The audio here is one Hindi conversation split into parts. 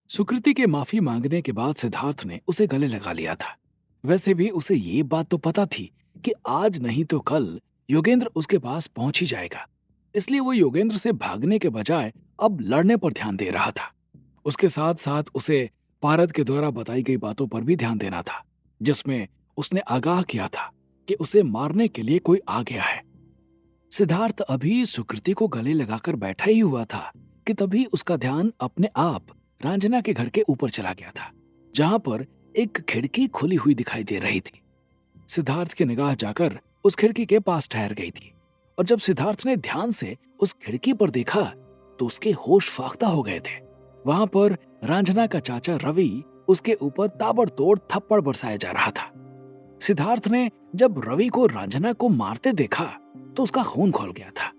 सुकृति के माफी मांगने के बाद सिद्धार्थ ने उसे गले लगा लिया था। वैसे भी उसे ये बात तो पता थी कि आज नहीं तो कल योगेंद्र उसके पास पहुंच ही जाएगा। इसलिए वो योगेंद्र से भागने के बजाय अब लड़ने पर ध्यान दे रहा था। उसके साथ साथ उसे पारद के द्वारा बताई गई बातों पर भी ध्यान देना था, जिसमें उसने आगाह किया था कि उसे मारने के लिए कोई आ गया है। सिद्धार्थ अभी सुकृति को गले लगाकर बैठा ही हुआ था कि तभी उसका ध्यान अपने आप रांझना के घर के ऊपर चला गया था, जहां पर एक खिड़की खुली हुई दिखाई दे रही थी। सिद्धार्थ की निगाह जाकर उस खिड़की के पास ठहर गई थी, और जब सिद्धार्थ ने ध्यान से उस खिड़की पर देखा तो उसके होश फाख्ता हो गए थे। वहां पर रांझना का चाचा रवि उसके ऊपर ताबड़तोड़ थप्पड़ बरसाया जा रहा था। सिद्धार्थ ने जब रवि को रांझना को मारते देखा तो उसका खून खौल गया था।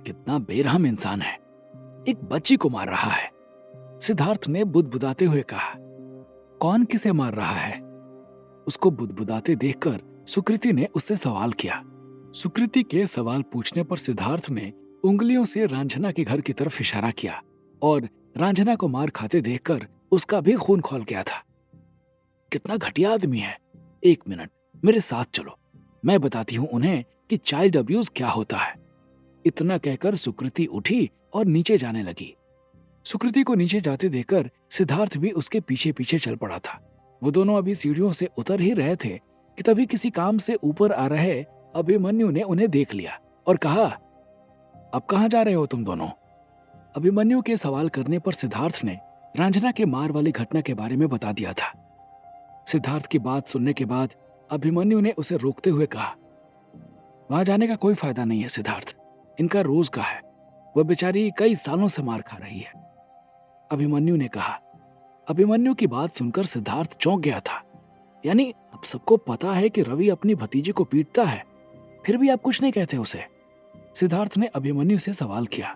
कितना बेरहम इंसान है, एक बच्ची को मार रहा है। सिद्धार्थ ने बुदबुदाते हुए कहा, कौन किसे मार रहा है? उसको बुदबुदाते देखकर सुकृति ने उससे सवाल किया। सुकृति के सवाल पूछने पर सिद्धार्थ ने उंगलियों से रांझना के घर की तरफ इशारा किया, और रांझना को मार खाते देखकर उसका भी खून खौल गया था। कितना घटिया आदमी है। एक मिनट, मेरे साथ चलो, मैं बताती हूँ उन्हें कि चाइल्ड अब्यूज क्या होता है। इतना कहकर सुकृति उठी और नीचे जाने लगी। सुकृति को नीचे जाते देखकर सिद्धार्थ भी उसके पीछे पीछे चल पड़ा था। वो दोनों अभी सीढ़ियों से उतर ही रहे थे कि तभी किसी काम से ऊपर आ रहे अभिमन्यु ने उन्हें देख लिया और कहा, अब कहाँ जा रहे हो तुम दोनों? अभिमन्यु के सवाल करने पर सिद्धार्थ ने रांझना के मार वाली घटना के बारे में बता दिया था। सिद्धार्थ की बात सुनने के बाद अभिमन्यु ने उसे रोकते हुए कहा, वहां जाने का कोई फायदा नहीं है सिद्धार्थ, इनका रोज का है। वह बेचारी कई सालों से मार खा रही है, अभिमन्यु ने कहा। अभिमन्यु की बात सुनकर सिद्धार्थ चौंक गया था। यानी अब सबको पता है कि रवि अपनी भतीजी को पीटता है, फिर भी आप कुछ नहीं कहते उसे? सिद्धार्थ ने अभिमन्यु से सवाल किया।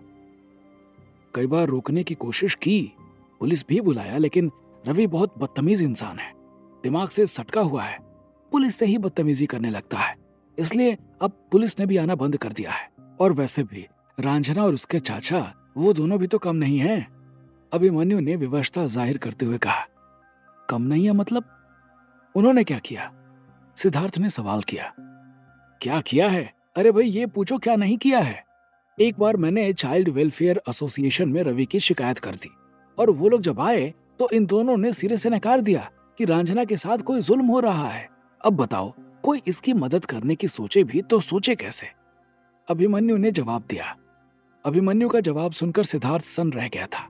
कई बार रोकने की कोशिश की, पुलिस भी बुलाया, लेकिन रवि बहुत बदतमीज इंसान है, दिमाग से सटका हुआ है, पुलिस से ही बदतमीजी करने लगता है, इसलिए अब पुलिस ने भी आना बंद कर दिया है। और वैसे भी रांझना और उसके चाचा, वो दोनों भी तो कम नहीं हैं, अभिमन्यु ने विवशता जाहिर करते हुए कहा। कम नहीं है मतलब? उन्होंने क्या किया? सिद्धार्थ ने सवाल किया। क्या किया है? अरे भाई ये पूछो क्या नहीं किया है। एक बार मैंने चाइल्ड वेलफेयर एसोसिएशन में रवि की शिकायत कर दी, और वो लोग जब आए तो इन दोनों ने सिरे से नकार दिया कि रांझना के साथ कोई जुल्म हो रहा है। अब बताओ, कोई इसकी मदद करने की सोचे भी तो सोचे कैसे? अभिमन्यु ने जवाब दिया। अभिमन्यु का जवाब सुनकर सिद्धार्थ सन्न रह गया था।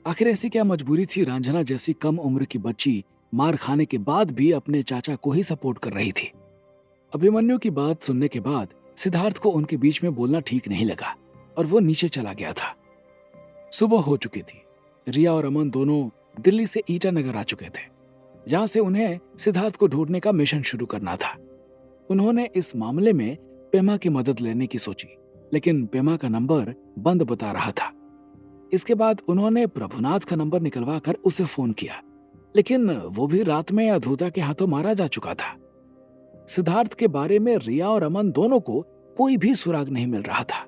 आखिर ऐसी क्या मजबूरी थी रांझना जैसी कम उम्र की बच्ची मार खाने के बाद भी अपने चाचा को ही सपोर्ट कर रही थी? अभिमन्यु की बात सुनने के बाद सिद्धार्थ को उनके बीच में बोलना ठीक नहीं लगा, और वो नीचे चला गया था। सुबह हो चुकी थी। रिया और अमन दोनों दिल्ली से ईटानगर आ चुके थे, जहां से उन्हें सिद्धार्थ को ढूंढने का मिशन शुरू करना था। उन्होंने इस मामले में पेमा की मदद लेने की सोची, लेकिन पेमा का नंबर बंद बता रहा था। इसके बाद उन्होंने प्रभुनाथ का नंबर निकलवा कर उसे फोन किया, लेकिन वो भी रात में अधूता के हाथों मारा जा चुका था। सिद्धार्थ के बारे में रिया और अमन दोनों को कोई भी सुराग नहीं मिल रहा था।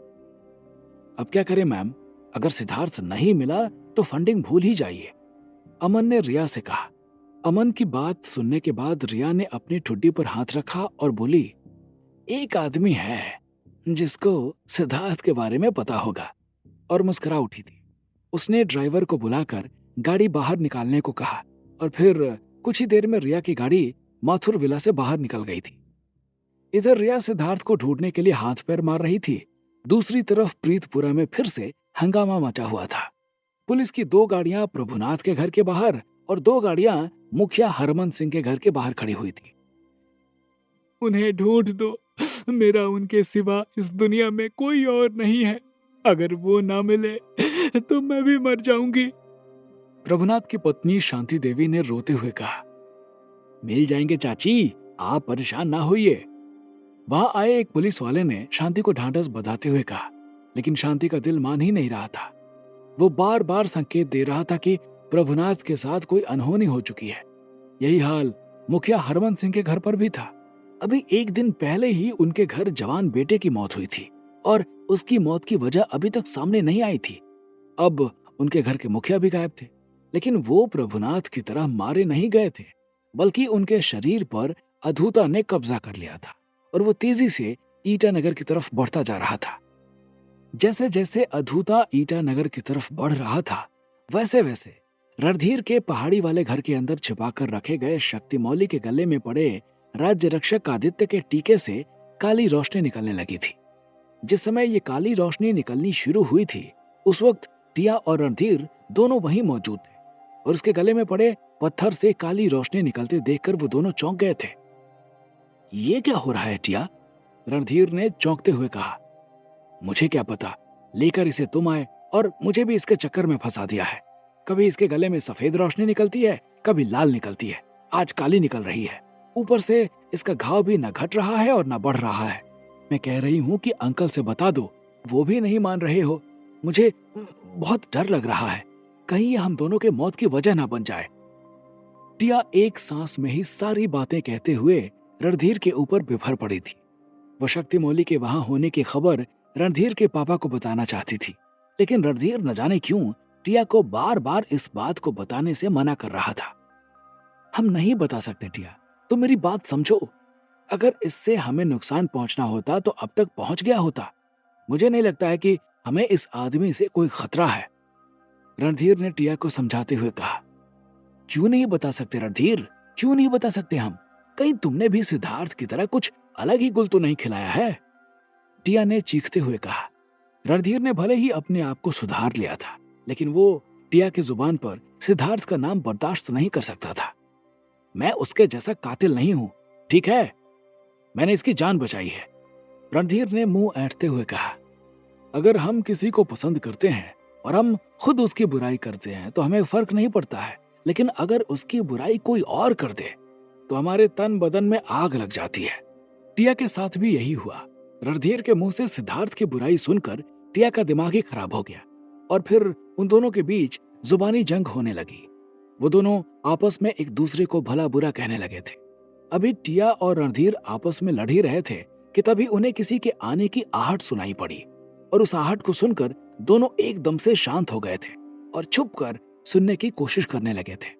अब क्या करें मैम? अगर सिद्धार्थ नहीं मिला तो फंडिंग भूल ही जाइए, अमन ने रिया से कहा। अमन की बात सुनने के बाद रिया ने अपनी ठुड्डी पर हाथ रखा और बोली, एक आदमी है जिसको सिद्धार्थ के बारे में पता होगा, और मुस्कुरा उठी थी। उसने ड्राइवर को बुलाकर गाड़ी बाहर निकालने को कहा, और फिर कुछ ही देर में रिया की गाड़ी माथुर विला से बाहर निकल गई थी। इधर रिया सिद्धार्थ को ढूंढने के लिए हाथ पैर मार रही थी, दूसरी तरफ प्रीतपुरा में फिर से हंगामा मचा हुआ था। पुलिस की 2 गाड़ियां प्रभुनाथ के घर के बाहर और 2 गाड़ियां मुखिया हरमन सिंह के घर के बाहर खड़ी हुई थी। उन्हें ढूंढ दो, मेरा उनके सिवा इस दुनिया में कोई और नहीं है, अगर वो ना मिले तो मैं भी मर जाऊंगी, प्रभुनाथ की पत्नी शांति देवी ने रोते हुए कहा। मिल जाएंगे चाची, आप परेशान ना होइए। वहां आए एक पुलिस वाले ने शांति को ढांढस बंधाते हुए कहा, लेकिन शांति का दिल मान ही नहीं रहा था। वो बार बार संकेत दे रहा था कि प्रभुनाथ के साथ कोई अनहोनी हो चुकी है। यही हाल मुखिया हरमन सिंह के घर पर भी था। अभी एक दिन पहले ही उनके घर जवान बेटे की मौत हुई थी, और उसकी मौत की वजह अभी तक सामने नहीं आई थी। अब उनके घर के मुखिया भी गायब थे। लेकिन वो प्रभुनाथ की तरह मारे नहीं गए थे, बल्कि उनके शरीर पर अधूता ने कब्जा कर लिया था और वो तेजी से ईटानगर की तरफ बढ़ता जा रहा था। जैसे जैसे अधूता ईटानगर की तरफ बढ़ रहा था, वैसे वैसे रणधीर के पहाड़ी वाले घर के अंदर छिपाकर रखे गए शक्तिमौली के गले में पड़े राज्य रक्षक आदित्य के टीके से काली रोशनी निकलने लगी थी। जिस समय ये काली रोशनी निकलनी शुरू हुई थी, उस वक्त टिया और रणधीर दोनों वहीं मौजूद थे और उसके गले में पड़े पत्थर से काली रोशनी निकलते देखकर वो दोनों चौंक गए थे। ये क्या हो रहा है टिया? रणधीर ने चौंकते हुए कहा। मुझे क्या पता, लेकर इसे तुम आए और मुझे भी इसके चक्कर में फंसा दिया है। कभी इसके गले में सफेद रोशनी निकलती है, कभी लाल निकलती है, आज काली निकल रही है। ऊपर से इसका घाव भी न घट रहा है और न बढ़ रहा है। मैं कह रही हूँ कि अंकल से बता दो, वो भी नहीं मान रहे हो। मुझे बहुत डर लग रहा है, कहीं ये हम दोनों के मौत की वजह ना बन जाए। टिया एक सांस में ही सारी बातें कहते हुए रणधीर के ऊपर बिफर पड़ी थी। वो शक्तिमौली के वहां होने की खबर रणधीर के पापा को बताना चाहती थी, लेकिन रणधीर न जाने क्यों टिया को बार बार इस बात को बताने से मना कर रहा था। हम नहीं बता सकते टिया, तुम मेरी बात समझो। अगर इससे हमें नुकसान पहुंचना होता तो अब तक पहुंच गया होता। मुझे नहीं लगता है कि हमें इस आदमी से कोई खतरा है। रणधीर ने टिया को समझाते हुए कहा। क्यों नहीं बता सकते रणधीर, क्यों नहीं बता सकते हम? कहीं तुमने भी सिद्धार्थ की तरह कुछ अलग ही गुल तो नहीं खिलाया है? टिया ने चीखते हुए कहा। रणधीर ने भले ही अपने आप को सुधार लिया था, लेकिन वो टिया की जुबान पर सिद्धार्थ का नाम बर्दाश्त नहीं कर सकता था। मैं उसके जैसा कातिल नहीं हूं, ठीक है? मैंने इसकी जान बचाई है। रणधीर ने मुंह ऐंठते हुए कहा। अगर हम किसी को पसंद करते हैं और हम खुद उसकी बुराई करते हैं तो हमें फर्क नहीं पड़ता है, लेकिन अगर उसकी बुराई कोई और कर दे तो हमारे तन बदन में आग लग जाती है। टिया के साथ भी यही हुआ। रणधीर के मुंह से सिद्धार्थ की बुराई सुनकर टिया का दिमाग ही खराब हो गया और फिर उन दोनों के बीच जुबानी जंग होने लगी। वो दोनों आपस में एक दूसरे को भला बुरा कहने लगे थे। अभी टिया और रणधीर आपस में लड़ ही रहे थे कि तभी उन्हें किसी के आने की आहट सुनाई पड़ी और उस आहट को सुनकर दोनों एकदम से शांत हो गए थे और छुपकर सुनने की कोशिश करने लगे थे।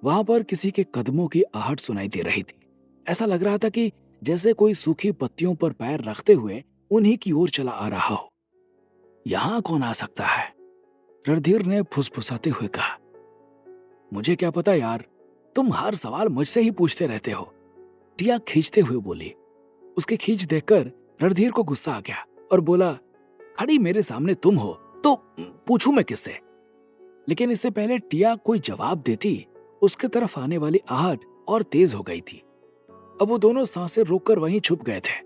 वहां पर किसी के कदमों की आहट सुनाई दे रही थी। ऐसा लग रहा था कि जैसे कोई सूखी पत्तियों पर पैर रखते हुए उन्हीं की ओर चला आ रहा हो। यहां कौन आ सकता है? रणधीर ने फुसफुसाते हुए कहा। मुझे क्या पता यार, तुम हर सवाल मुझसे ही पूछते रहते हो। टिया खींचते हुए बोली। उसके खींच देखकर रणधीर को गुस्सा आ गया और बोला, खड़ी मेरे सामने तुम हो तो पूछूं मैं किससे? लेकिन इससे पहले टिया कोई जवाब देती, उसके तरफ आने वाली आहट और तेज हो गई थी। अब वो दोनों सांसें रोककर वहीं छुप गए थे।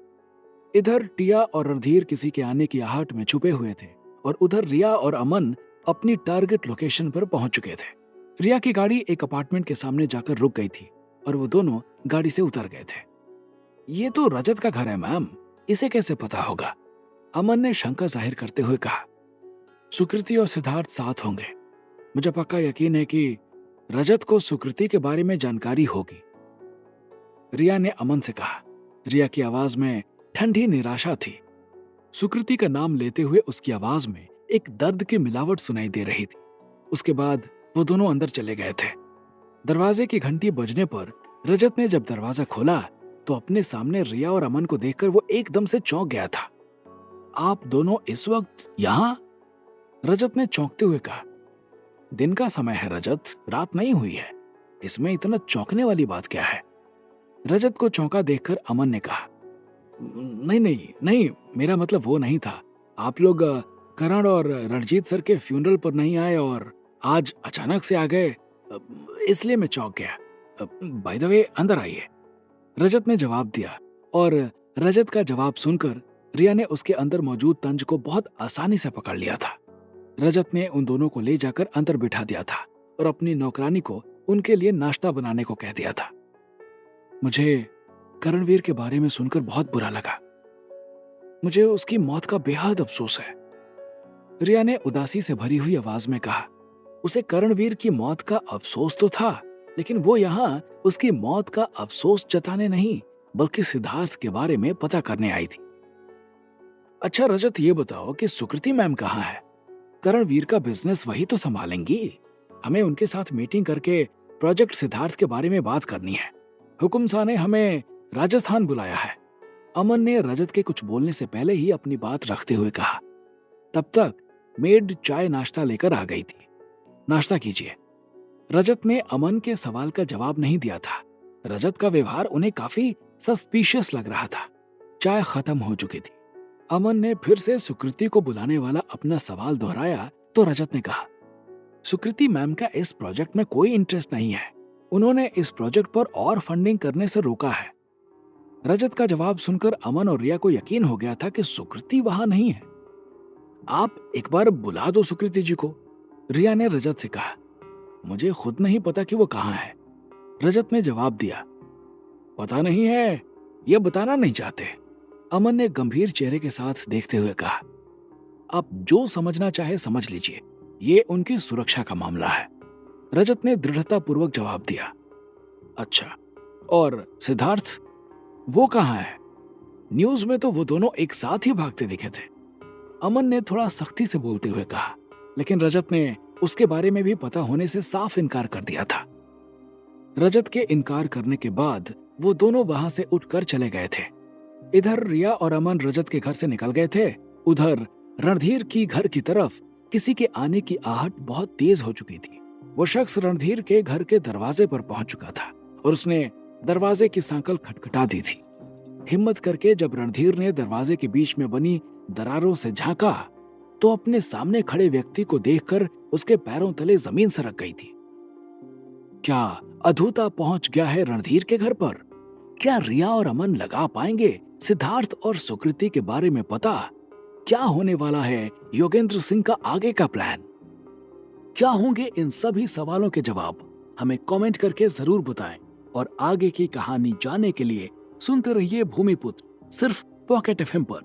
इधर टिया और रणधीर किसी के आने की आहट में छुपे हुए थे और उधर रिया और अमन अपनी टारगेट लोकेशन पर पहुंच चुके थे। रिया की गाड़ी एक अपार्टमेंट के सामने जाकर रुक गई थी और वो दोनों गाड़ी से उतर गए थे। ये तो रजत का घर है मैम, इसे कैसे पता होगा? अमन ने शंका जाहिर करते हुए कहा। सुकृति और सिद्धार्थ साथ होंगे। मुझे पक्का यकीन है कि रजत को सुकृति के बारे में जानकारी होगी, रिया ने अमन से कहा। रिया की आवाज में ठंडी निराशा थी। सुकृति का नाम लेते हुए उसकी आवाज में एक दर्द की मिलावट सुनाई दे रही थी। उसके बाद वो दोनों अंदर चले गए थे। दरवाजे की घंटी बजने पर रजत ने जब दरवाजा खोला तो अपने सामने रिया और अमन को देखकर वो एकदम से चौंक गया था। आप दोनों इस वक्त यहां? रजत ने चौंकते हुए कहा। दिन का समय है रजत, रात नहीं हुई है। इसमें इतना चौंकने वाली बात क्या है? रजत को चौंका देखकर अमन ने कहा। नहीं नहीं नहीं, मेरा मतलब वो नहीं था। आप लोग करण और रणजीत सर के फ्यूनरल पर नहीं आए और आज अचानक से आ गए, इसलिए मैं चौंक गया। बाय द वे अंदर आइए, रजत ने जवाब दिया और रजत का जवाब सुनकर रिया ने उसके अंदर मौजूद तंज को बहुत आसानी से पकड़ लिया था। रजत ने उन दोनों को ले जाकर अंदर बिठा दिया था और अपनी नौकरानी को उनके लिए नाश्ता बनाने को कह दिया था। मुझे करणवीर के बारे में सुनकर बहुत बुरा लगा। मुझे उसकी मौत का बेहद अफसोस है, रिया ने उदासी से भरी हुई आवाज में कहा। उसे करणवीर की मौत का अफसोस तो था, लेकिन वो यहाँ उसकी मौत का अफसोस जताने नहीं बल्कि सिद्धार्थ के बारे में पता करने आई थी। अच्छा रजत, ये बताओ कि सुकृति मैम कहाँ है? करणवीर का बिजनेस वही तो संभालेंगी, हमें उनके साथ मीटिंग करके प्रोजेक्ट सिद्धार्थ के बारे में बात करनी है। हुकुम शाह ने हमें राजस्थान बुलाया है। अमन ने रजत के कुछ बोलने से पहले ही अपनी बात रखते हुए कहा। तब तक मेड चाय नाश्ता लेकर आ गई थी। नाश्ता कीजिए। रजत ने अमन के सवाल का जवाब नहीं दिया था। रजत का व्यवहार उन्हें काफी सस्पिशियस लग रहा था। चाय खत्म हो चुकी थी। अमन ने फिर से सुकृति को बुलाने वाला अपना सवाल दोहराया तो रजत ने कहा, सुकृति मैम का इस प्रोजेक्ट में कोई इंटरेस्ट नहीं है। उन्होंने इस प्रोजेक्ट पर और फंडिंग करने से रोका है। रजत का जवाब सुनकर अमन और रिया को यकीन हो गया था कि सुकृति वहां नहीं है। आप एक बार बुला दो सुकृति जी को, रिया ने रजत से कहा। मुझे खुद नहीं पता कि वो कहाँ है, रजत ने जवाब दिया। पता नहीं है, ये बताना नहीं चाहते, अमन ने गंभीर चेहरे के साथ देखते हुए कहा। आप जो समझना चाहे समझ लीजिए, ये उनकी सुरक्षा का मामला है, रजत ने दृढ़तापूर्वक जवाब दिया। अच्छा, और सिद्धार्थ, वो कहाँ है? न्यूज में तो वो दोनों एक साथ ही भागते दिखे थे, अमन ने थोड़ा सख्ती से बोलते हुए कहा, लेकिन रजत ने उसके बारे में भी पता होने से साफ इनकार कर दिया था। रजत के इनकार करने के बाद वो दोनों वहां से उठकर चले गए थे। इधर रिया और अमन रजत के घर से निकल गए थे, उधर रणधीर की घर की तरफ किसी के आने की आहट बहुत तेज हो चुकी थी। वो शख्स रणधीर के घर के दरवाजे पर पहुंच चुका था और उसने दरवाजे की सांकल खटखटा दी थी। हिम्मत करके जब रणधीर ने दरवाजे के बीच में बनी दरारों से झांका तो अपने सामने खड़े व्यक्ति को देखकर उसके पैरों तले जमीन सरक गई थी। क्या अधूता पहुंच गया है रणधीर के घर पर? क्या रिया और अमन लगा पाएंगे सिद्धार्थ और सुकृति के बारे में पता? क्या होने वाला है योगेंद्र सिंह का आगे का प्लान? क्या होंगे इन सभी सवालों के जवाब? हमें कमेंट करके जरूर बताएं और आगे की कहानी जानने के लिए सुनते रहिए भूमिपुत्र, सिर्फ पॉकेट एफएम पर।